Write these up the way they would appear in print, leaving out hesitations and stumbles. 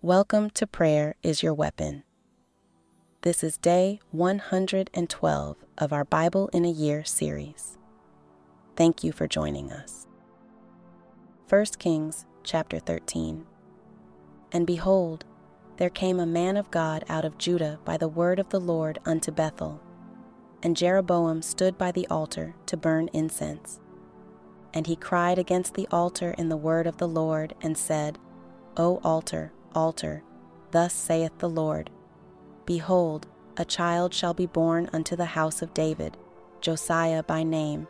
Welcome to Prayer is Your Weapon. This is day 112 of our Bible in a Year series. Thank you for joining us. 1 Kings chapter 13. And behold, there came a man of God out of Judah by the word of the Lord unto Bethel. And Jeroboam stood by the altar to burn incense. And he cried against the altar in the word of the Lord, and said, O altar, altar, thus saith the Lord, Behold, a child shall be born unto the house of David, Josiah by name,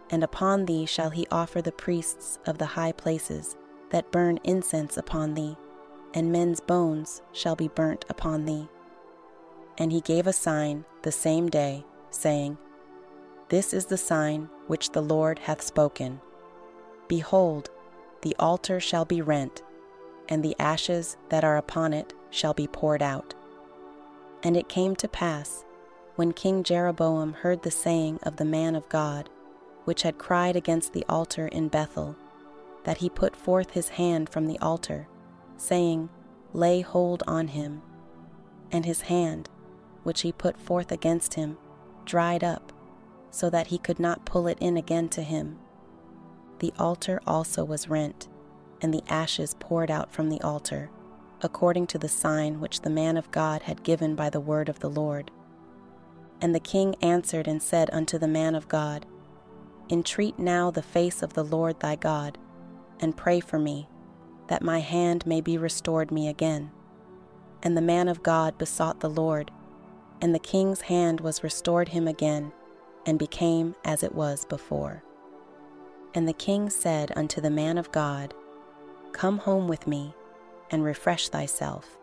and upon thee shall he offer the priests of the high places that burn incense upon thee, and men's bones shall be burnt upon thee. And he gave a sign the same day, saying, This is the sign which the Lord hath spoken. Behold, the altar shall be rent, and the ashes that are upon it shall be poured out. And it came to pass, when King Jeroboam heard the saying of the man of God, which had cried against the altar in Bethel, that he put forth his hand from the altar, saying, Lay hold on him. And his hand, which he put forth against him, dried up, so that he could not pull it in again to him. The altar also was rent, and the ashes poured out from the altar, according to the sign which the man of God had given by the word of the Lord. And the king answered and said unto the man of God, Entreat now the face of the Lord thy God, and pray for me, that my hand may be restored me again. And the man of God besought the Lord, and the king's hand was restored him again, and became as it was before. And the king said unto the man of God, Come home with me, and refresh thyself,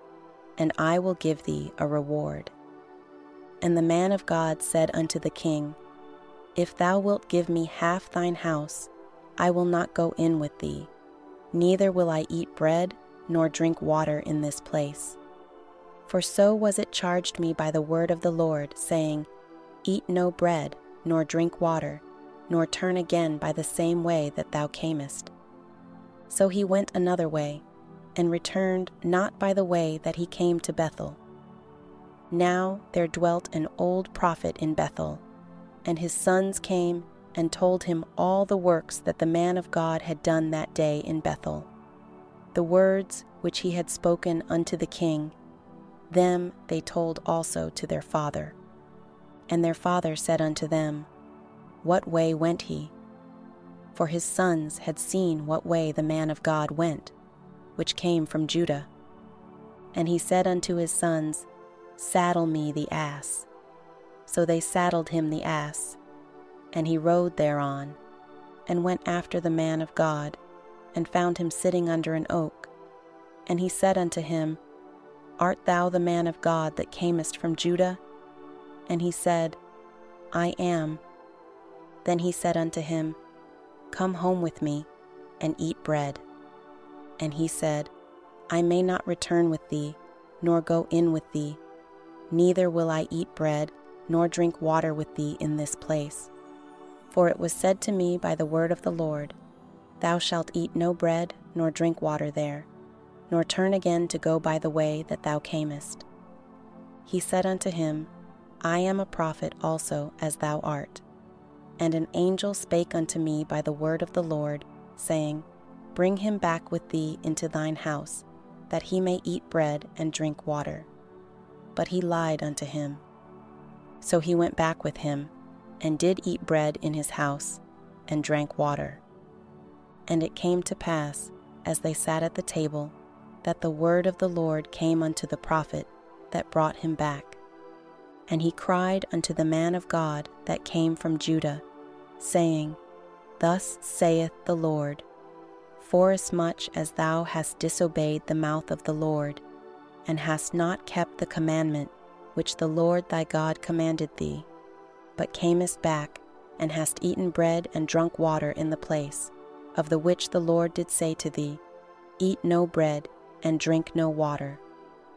and I will give thee a reward. And the man of God said unto the king, If thou wilt give me half thine house, I will not go in with thee, neither will I eat bread nor drink water in this place. For so was it charged me by the word of the Lord, saying, Eat no bread, nor drink water, nor turn again by the same way that thou camest. So he went another way, and returned not by the way that he came to Bethel. Now there dwelt an old prophet in Bethel, and his sons came and told him all the works that the man of God had done that day in Bethel. The words which he had spoken unto the king, them they told also to their father. And their father said unto them, What way went he? For his sons had seen what way the man of God went, which came from Judah. And he said unto his sons, Saddle me the ass. So they saddled him the ass, and he rode thereon, and went after the man of God, and found him sitting under an oak. And he said unto him, Art thou the man of God that camest from Judah? And he said, I am. Then he said unto him, Come home with me, and eat bread. And he said, I may not return with thee, nor go in with thee, neither will I eat bread, nor drink water with thee in this place. For it was said to me by the word of the Lord, Thou shalt eat no bread, nor drink water there, nor turn again to go by the way that thou camest. He said unto him, I am a prophet also as thou art. And an angel spake unto me by the word of the Lord, saying, Bring him back with thee into thine house, that he may eat bread and drink water. But he lied unto him. So he went back with him, and did eat bread in his house, and drank water. And it came to pass, as they sat at the table, that the word of the Lord came unto the prophet that brought him back. And he cried unto the man of God that came from Judah, saying, Thus saith the Lord, Forasmuch as thou hast disobeyed the mouth of the Lord, and hast not kept the commandment which the Lord thy God commanded thee, but camest back, and hast eaten bread and drunk water in the place, of the which the Lord did say to thee, Eat no bread, and drink no water,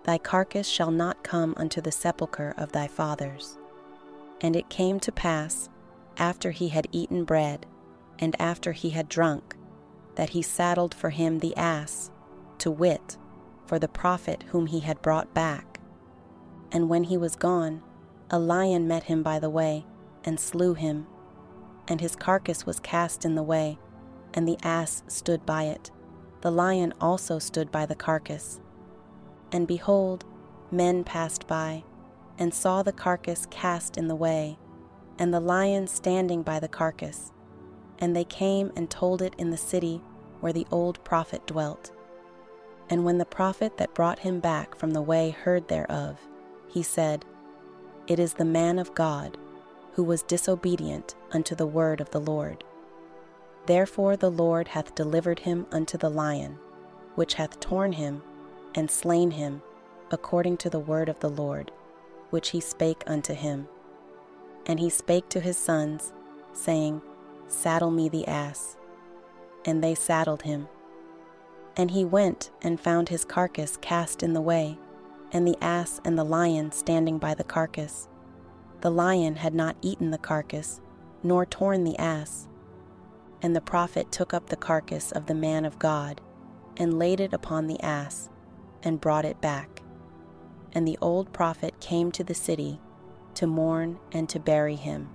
thy carcass shall not come unto the sepulchre of thy fathers. And it came to pass, after he had eaten bread, and after he had drunk, that he saddled for him the ass, to wit, for the prophet whom he had brought back. And when he was gone, a lion met him by the way, and slew him. And his carcass was cast in the way, and the ass stood by it. The lion also stood by the carcass. And behold, men passed by, and saw the carcass cast in the way, and the lion standing by the carcass. And they came and told it in the city where the old prophet dwelt. And when the prophet that brought him back from the way heard thereof, he said, It is the man of God, who was disobedient unto the word of the Lord. Therefore the Lord hath delivered him unto the lion, which hath torn him and slain him, according to the word of the Lord, which he spake unto him. And he spake to his sons, saying, Saddle me the ass. And they saddled him. And he went and found his carcass cast in the way, and the ass and the lion standing by the carcass. The lion had not eaten the carcass, nor torn the ass. And the prophet took up the carcass of the man of God, and laid it upon the ass, and brought it back. And the old prophet came to the city to mourn and to bury him.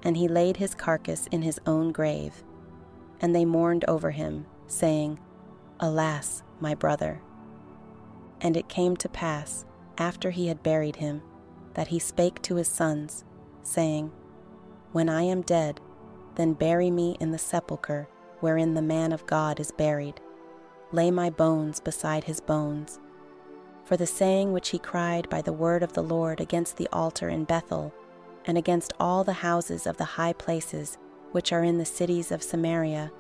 And he laid his carcass in his own grave. And they mourned over him, saying, Alas, my brother. And it came to pass, after he had buried him, that he spake to his sons, saying, When I am dead, then bury me in the sepulchre wherein the man of God is buried. Lay my bones beside his bones. For the saying which he cried by the word of the Lord against the altar in Bethel, and against all the houses of the high places which are in the cities of Samaria,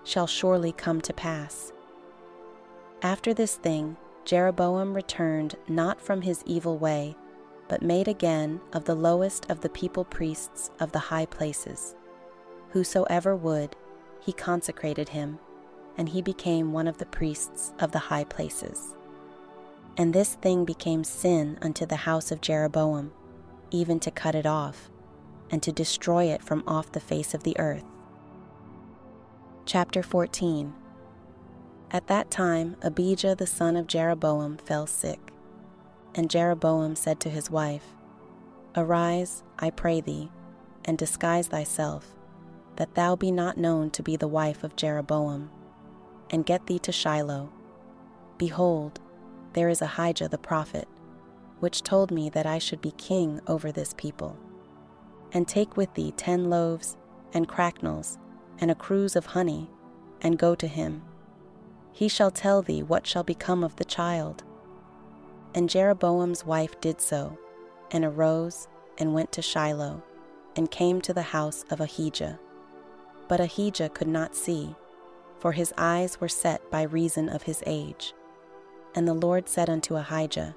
shall surely come to pass. After this thing, Jeroboam returned not from his evil way, but made again of the lowest of the people priests of the high places. Whosoever would, he consecrated him, and he became one of the priests of the high places. And this thing became sin unto the house of Jeroboam, even to cut it off, and to destroy it from off the face of the earth. Chapter 14. At that time Abijah the son of Jeroboam fell sick. And Jeroboam said to his wife, Arise, I pray thee, and disguise thyself, that thou be not known to be the wife of Jeroboam, and get thee to Shiloh. Behold, there is Ahijah the prophet, which told me that I should be king over this people. And take with thee 10 loaves, and cracknels, and a cruse of honey, and go to him. He shall tell thee what shall become of the child. And Jeroboam's wife did so, and arose, and went to Shiloh, and came to the house of Ahijah. But Ahijah could not see, for his eyes were set by reason of his age. And the Lord said unto Ahijah,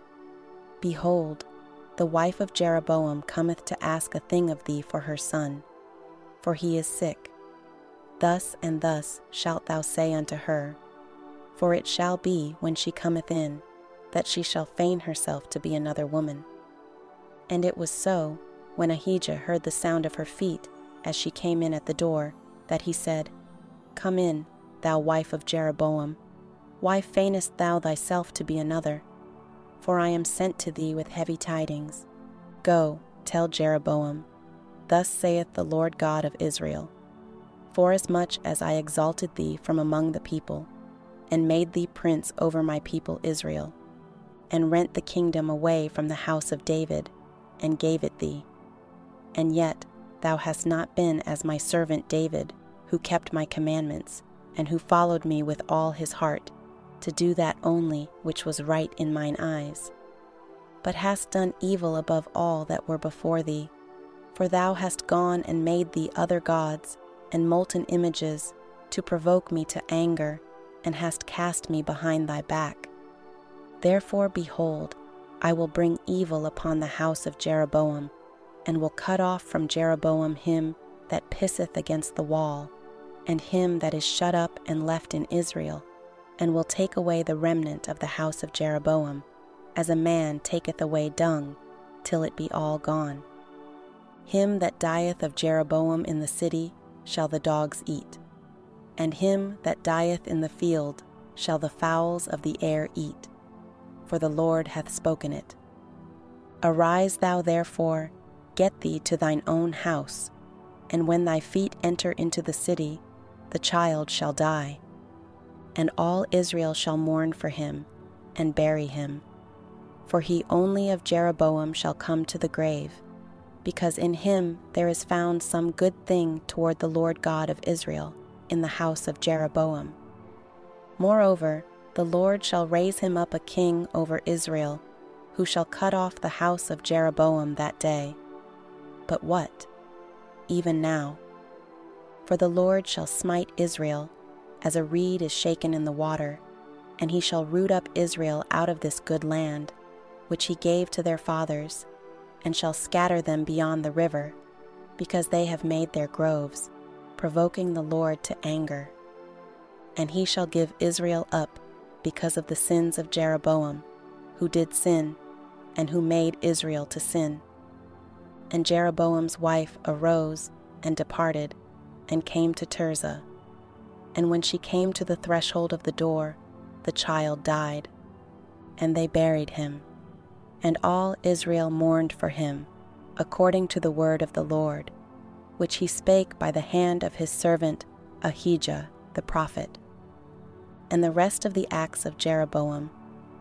Behold, the wife of Jeroboam cometh to ask a thing of thee for her son, for he is sick. Thus and thus shalt thou say unto her, for it shall be when she cometh in, that she shall feign herself to be another woman. And it was so, when Ahijah heard the sound of her feet as she came in at the door, that he said, Come in, thou wife of Jeroboam. Why feignest thou thyself to be another? For I am sent to thee with heavy tidings. Go, tell Jeroboam, Thus saith the Lord God of Israel, Forasmuch as I exalted thee from among the people, and made thee prince over my people Israel, and rent the kingdom away from the house of David, and gave it thee. And yet thou hast not been as my servant David, who kept my commandments, and who followed me with all his heart, to do that only which was right in mine eyes. But hast done evil above all that were before thee, for thou hast gone and made thee other gods, and molten images, to provoke me to anger, and hast cast me behind thy back. Therefore, behold, I will bring evil upon the house of Jeroboam, and will cut off from Jeroboam him that pisseth against the wall, and him that is shut up and left in Israel, and will take away the remnant of the house of Jeroboam, as a man taketh away dung, till it be all gone. Him that dieth of Jeroboam in the city shall the dogs eat, and him that dieth in the field shall the fowls of the air eat, for the Lord hath spoken it. Arise thou therefore, get thee to thine own house, and when thy feet enter into the city, the child shall die. And all Israel shall mourn for him, and bury him. For he only of Jeroboam shall come to the grave, because in him there is found some good thing toward the Lord God of Israel in the house of Jeroboam. Moreover, the Lord shall raise him up a king over Israel, who shall cut off the house of Jeroboam that day. But what? Even now. For the Lord shall smite Israel, as a reed is shaken in the water, and he shall root up Israel out of this good land, which he gave to their fathers, and shall scatter them beyond the river, because they have made their groves, provoking the Lord to anger. And he shall give Israel up because of the sins of Jeroboam, who did sin, and who made Israel to sin. And Jeroboam's wife arose and departed, and came to Tirzah. And when she came to the threshold of the door, the child died, and they buried him. And all Israel mourned for him, according to the word of the Lord, which he spake by the hand of his servant Ahijah the prophet. And the rest of the acts of Jeroboam,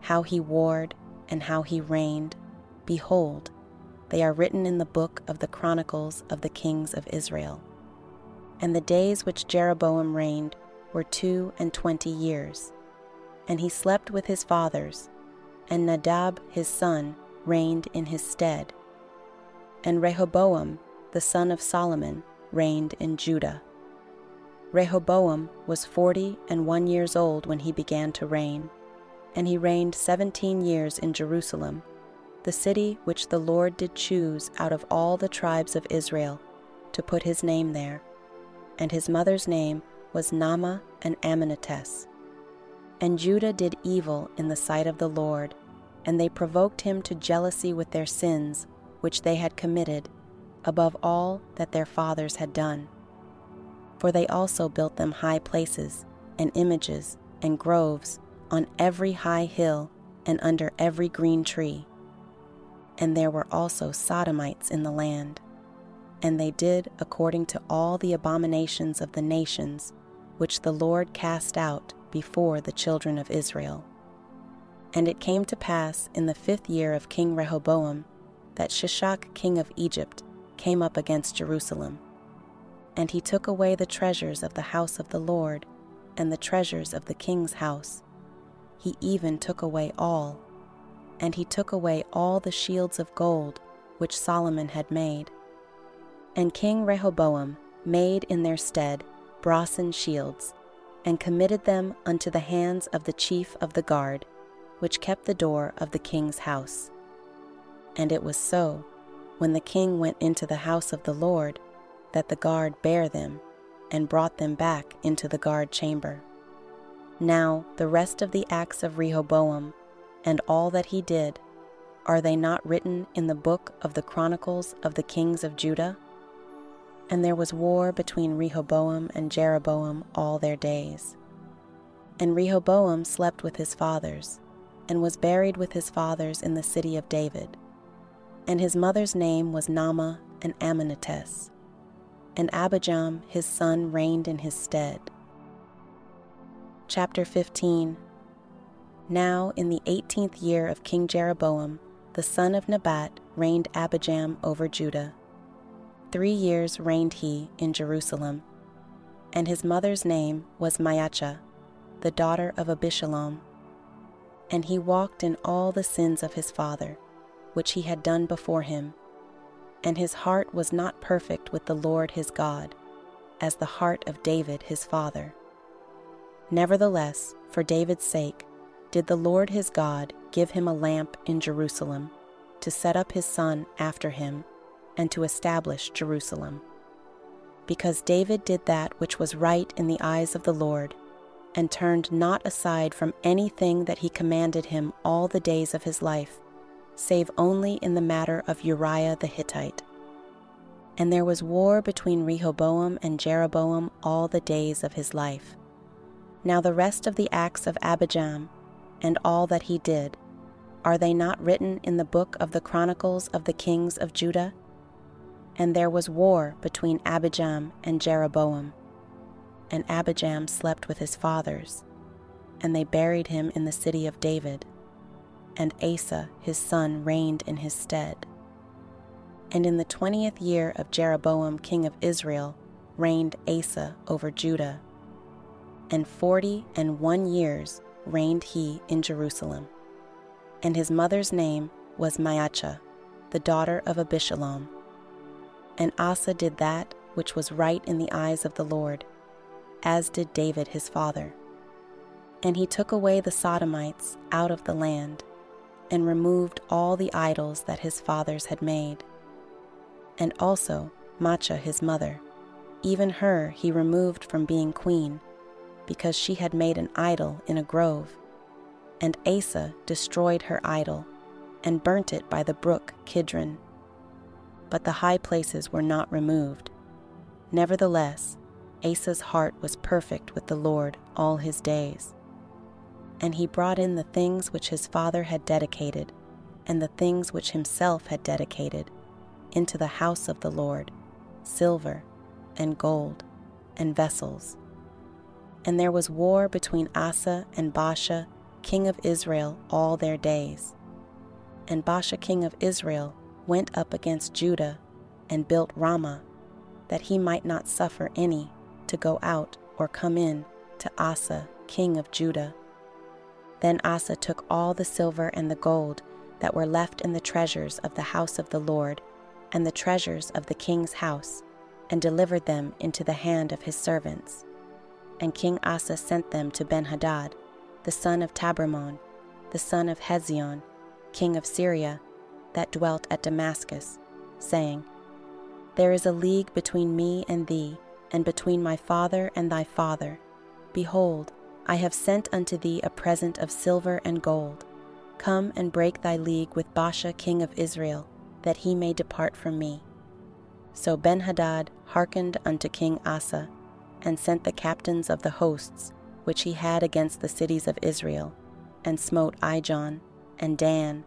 how he warred and how he reigned, behold, they are written in the book of the chronicles of the kings of Israel. And the days which Jeroboam reigned were 22 years. And he slept with his fathers, and Nadab his son reigned in his stead. And Rehoboam the son of Solomon reigned in Judah. Rehoboam was 41 years old when he began to reign, and he reigned 17 years in Jerusalem, the city which the Lord did choose out of all the tribes of Israel, to put his name there. And his mother's name was Naamah an Ammonitess. And Judah did evil in the sight of the Lord, and they provoked him to jealousy with their sins, which they had committed, above all that their fathers had done. For they also built them high places, and images, and groves, on every high hill, and under every green tree. And there were also Sodomites in the land. And they did according to all the abominations of the nations, which the Lord cast out before the children of Israel. And it came to pass in the 5th year of King Rehoboam, that Shishak king of Egypt came up against Jerusalem. And he took away the treasures of the house of the Lord, and the treasures of the king's house. He even took away all. And he took away all the shields of gold which Solomon had made. And King Rehoboam made in their stead brasen shields, and committed them unto the hands of the chief of the guard, which kept the door of the king's house. And it was so, when the king went into the house of the Lord, that the guard bare them, and brought them back into the guard chamber. Now the rest of the acts of Rehoboam, and all that he did, are they not written in the book of the chronicles of the kings of Judah? And there was war between Rehoboam and Jeroboam all their days. And Rehoboam slept with his fathers, and was buried with his fathers in the city of David. And his mother's name was Naamah an Ammonitess. And Abijam his son reigned in his stead. Chapter 15. Now in the 18th year of King Jeroboam, the son of Nebat reigned Abijam over Judah. 3 years reigned he in Jerusalem. And his mother's name was Maachah, the daughter of Abishalom. And he walked in all the sins of his father, which he had done before him. And his heart was not perfect with the Lord his God, as the heart of David his father. Nevertheless, for David's sake, did the Lord his God give him a lamp in Jerusalem, to set up his son after him, and to establish Jerusalem. Because David did that which was right in the eyes of the Lord, and turned not aside from anything that he commanded him all the days of his life, save only in the matter of Uriah the Hittite. And there was war between Rehoboam and Jeroboam all the days of his life. Now the rest of the acts of Abijam, and all that he did, are they not written in the book of the Chronicles of the kings of Judah? And there was war between Abijam and Jeroboam. And Abijam slept with his fathers, and they buried him in the city of David. And Asa his son reigned in his stead. And in the 20th year of Jeroboam king of Israel reigned Asa over Judah. And 41 years reigned he in Jerusalem. And his mother's name was Maachah, the daughter of Abishalom. And Asa did that which was right in the eyes of the Lord, as did David his father. And he took away the Sodomites out of the land, and removed all the idols that his fathers had made. And also Maachah his mother, even her he removed from being queen, because she had made an idol in a grove. And Asa destroyed her idol, and burnt it by the brook Kidron. But the high places were not removed. Nevertheless, Asa's heart was perfect with the Lord all his days. And he brought in the things which his father had dedicated, and the things which himself had dedicated, into the house of the Lord, silver and gold and vessels. And there was war between Asa and Baasha, king of Israel, all their days. And Baasha king of Israel went up against Judah, and built Ramah, that he might not suffer any to go out or come in to Asa king of Judah. Then Asa took all the silver and the gold that were left in the treasures of the house of the Lord, and the treasures of the king's house, and delivered them into the hand of his servants. And King Asa sent them to Benhadad, the son of Tabrimon, the son of Hezion, king of Syria, that dwelt at Damascus, saying, There is a league between me and thee, and between my father and thy father. Behold, I have sent unto thee a present of silver and gold. Come and break thy league with Baasha king of Israel, that he may depart from me. So Benhadad hearkened unto King Asa, and sent the captains of the hosts which he had against the cities of Israel, and smote Ijon, and Dan,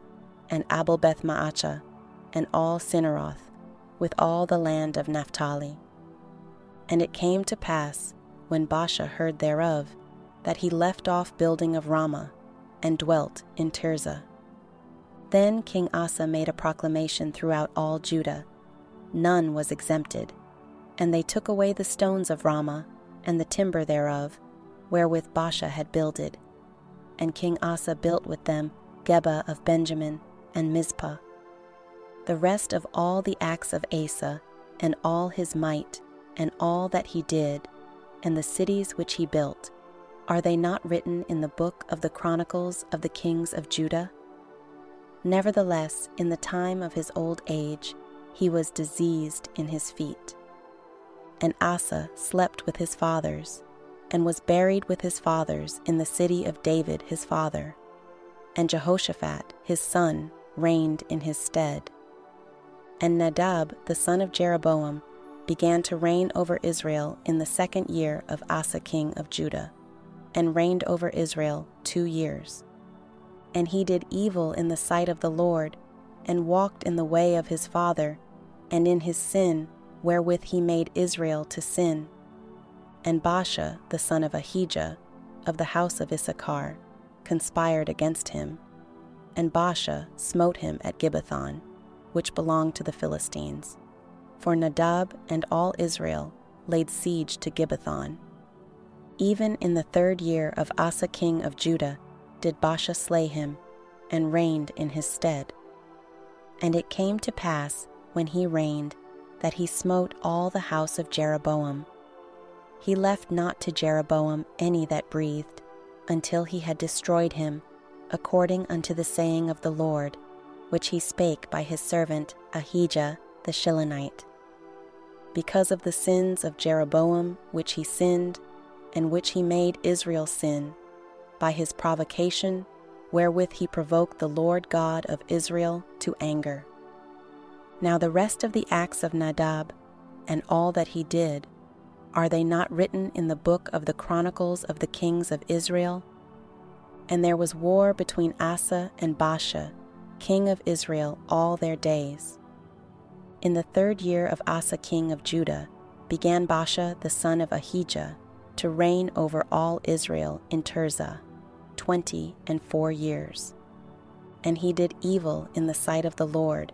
and Abel-Beth-Maachah, and all Cinneroth, with all the land of Naphtali. And it came to pass, when Baasha heard thereof, that he left off building of Ramah, and dwelt in Tirzah. Then King Asa made a proclamation throughout all Judah. None was exempted. And they took away the stones of Ramah, and the timber thereof, wherewith Baasha had builded. And King Asa built with them Geba of Benjamin, and Mizpah. The rest of all the acts of Asa, and all his might, and all that he did, and the cities which he built, are they not written in the book of the Chronicles of the kings of Judah? Nevertheless, in the time of his old age, he was diseased in his feet. And Asa slept with his fathers, and was buried with his fathers in the city of David his father. And Jehoshaphat his son reigned in his stead. And Nadab the son of Jeroboam began to reign over Israel in the 2nd year of Asa king of Judah, and reigned over Israel 2 years. And he did evil in the sight of the Lord, and walked in the way of his father, and in his sin wherewith he made Israel to sin. And Baasha the son of Ahijah, of the house of Issachar, conspired against him. And Baasha smote him at Gibbethon, which belonged to the Philistines. For Nadab and all Israel laid siege to Gibbethon. Even in the 3rd year of Asa king of Judah did Baasha slay him, and reigned in his stead. And it came to pass, when he reigned, that he smote all the house of Jeroboam. He left not to Jeroboam any that breathed, until he had destroyed him, according unto the saying of the Lord, which he spake by his servant Ahijah the Shilonite. Because of the sins of Jeroboam which he sinned, and which he made Israel sin, by his provocation wherewith he provoked the Lord God of Israel to anger. Now the rest of the acts of Nadab, and all that he did, Are they not written in the book of the Chronicles of the Kings of Israel? And there was war between Asa and Baasha, king of Israel, all their days. In the 3rd year of Asa king of Judah began Baasha the son of Ahijah to reign over all Israel in Tirzah, 24 years. And he did evil in the sight of the Lord,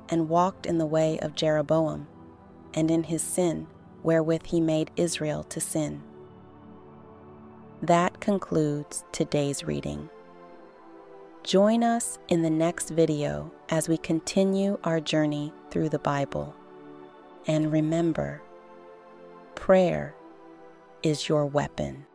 and walked in the way of Jeroboam, and in his sin wherewith he made Israel to sin. That concludes today's reading. Join us in the next video as we continue our journey through the Bible. And remember, prayer is your weapon.